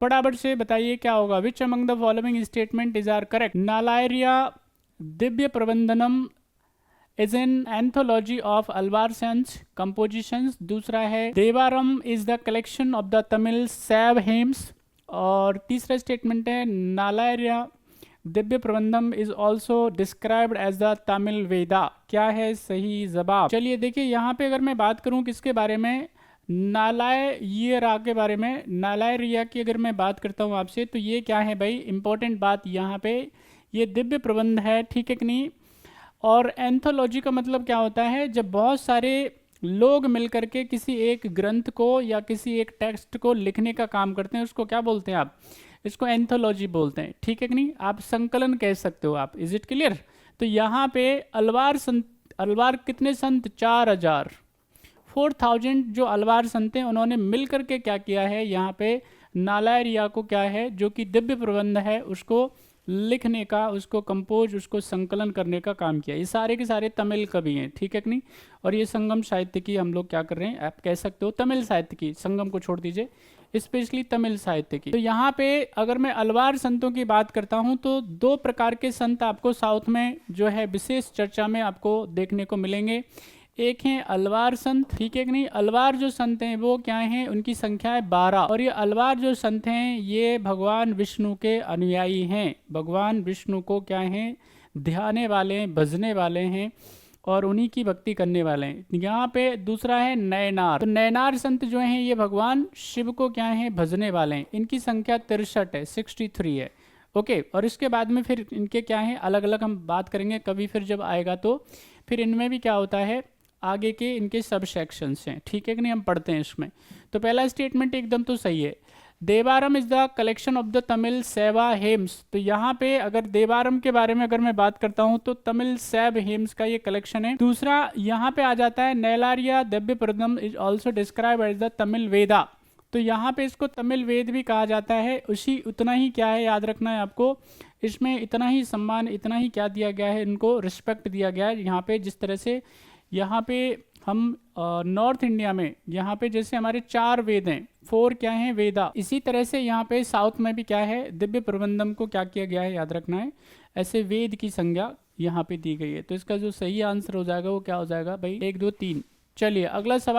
फटाफट से बताइए क्या होगा। Which among the following statement is are correct. Nalayira Divya Prabandham is an anthology of Alvar saints compositions. दूसरा है Tevaram is the collection of the Tamil Shaiva hymns. और तीसरा स्टेटमेंट है Nalayira Divya Prabandham is also described as the Tamil Veda. क्या है सही जवाब? चलिए देखिए, यहाँ पे अगर मैं बात करूँ किसके बारे में, नालायरिया के बारे में, नालायरिया की अगर मैं बात करता हूँ आपसे, तो ये क्या है भाई, इंपॉर्टेंट बात यहाँ पे, ये दिव्य प्रबंध है, ठीक है कि नहीं। और एंथोलॉजी का मतलब क्या होता है, जब बहुत सारे लोग मिलकर के किसी एक ग्रंथ को या किसी एक टेक्स्ट को लिखने का काम करते हैं, उसको क्या बोलते हैं आप, इसको एंथोलॉजी बोलते हैं, ठीक है कि नहीं। आप संकलन कह सकते हो आप। Is it clear? तो यहाँ पे अलवार कितने संत, 4000 जो अलवार संत हैं, उन्होंने मिल करके क्या किया है, यहाँ पे नालायरिया को क्या है, जो कि दिव्य प्रबंध है, उसको लिखने का, उसको कंपोज, उसको संकलन करने का काम किया। ये सारे के सारे तमिल कवि हैं, ठीक है कि नहीं। और ये संगम साहित्य की हम लोग क्या कर रहे हैं, आप कह सकते हो तमिल साहित्य की, संगम को छोड़ दीजिए, स्पेशली तमिल साहित्य की। तो यहाँ पे अगर मैं अलवार संतों की बात करता हूँ, तो दो प्रकार के संत आपको साउथ में जो है विशेष चर्चा में आपको देखने को मिलेंगे। एक है अलवार संत, ठीक है कि नहीं। अलवार जो संत हैं वो क्या हैं, उनकी संख्या है 12। और ये अलवार जो संत हैं ये भगवान विष्णु के अनुयायी हैं, भगवान विष्णु को क्या हैं, ध्याने वाले हैं, भजने वाले हैं, और उन्हीं की भक्ति करने वाले हैं। यहाँ पे दूसरा है नयनार। तो नयनार संत जो हैं ये भगवान शिव को क्या है, भजने वाले हैं। इनकी संख्या 63 है, 63 है। ओके, और इसके बाद में फिर इनके क्या है, अलग अलग हम बात करेंगे कभी, फिर जब आएगा तो फिर इनमें भी क्या होता है, आगे के इनके सब सेक्शंस हैं, ठीक है कि नहीं, हम पढ़ते हैं इसमें। तो पहला स्टेटमेंट एकदम तो सही है, Tevaram is the collection of the Tamil Shaiva hymns. तो यहाँ पे अगर देवारम के बारे में अगर मैं बात करता हूँ, तो तमिल सैव हेम्स का ये कलेक्शन है। दूसरा यहाँ पे आ जाता है Nalayira Divya Prabandham is also describe as the Tamil Veda. तो यहाँ पे इसको तमिल वेद भी कहा जाता है। उसी उतना ही क्या है, याद रखना है आपको, इसमें इतना ही सम्मान, इतना ही क्या दिया गया है, इनको रिस्पेक्ट दिया गया है। यहाँ पे जिस तरह से यहाँ पे हम नॉर्थ इंडिया में यहाँ पे जैसे हमारे 4 वेद हैं, 4 क्या हैं, वेदा, इसी तरह से यहाँ पे साउथ में भी क्या है, दिव्य प्रबंधम को क्या किया गया है, याद रखना है, ऐसे वेद की संज्ञा यहाँ पे दी गई है। तो इसका जो सही आंसर हो जाएगा वो क्या हो जाएगा भाई, 1 2 3। चलिए अगला सवाल।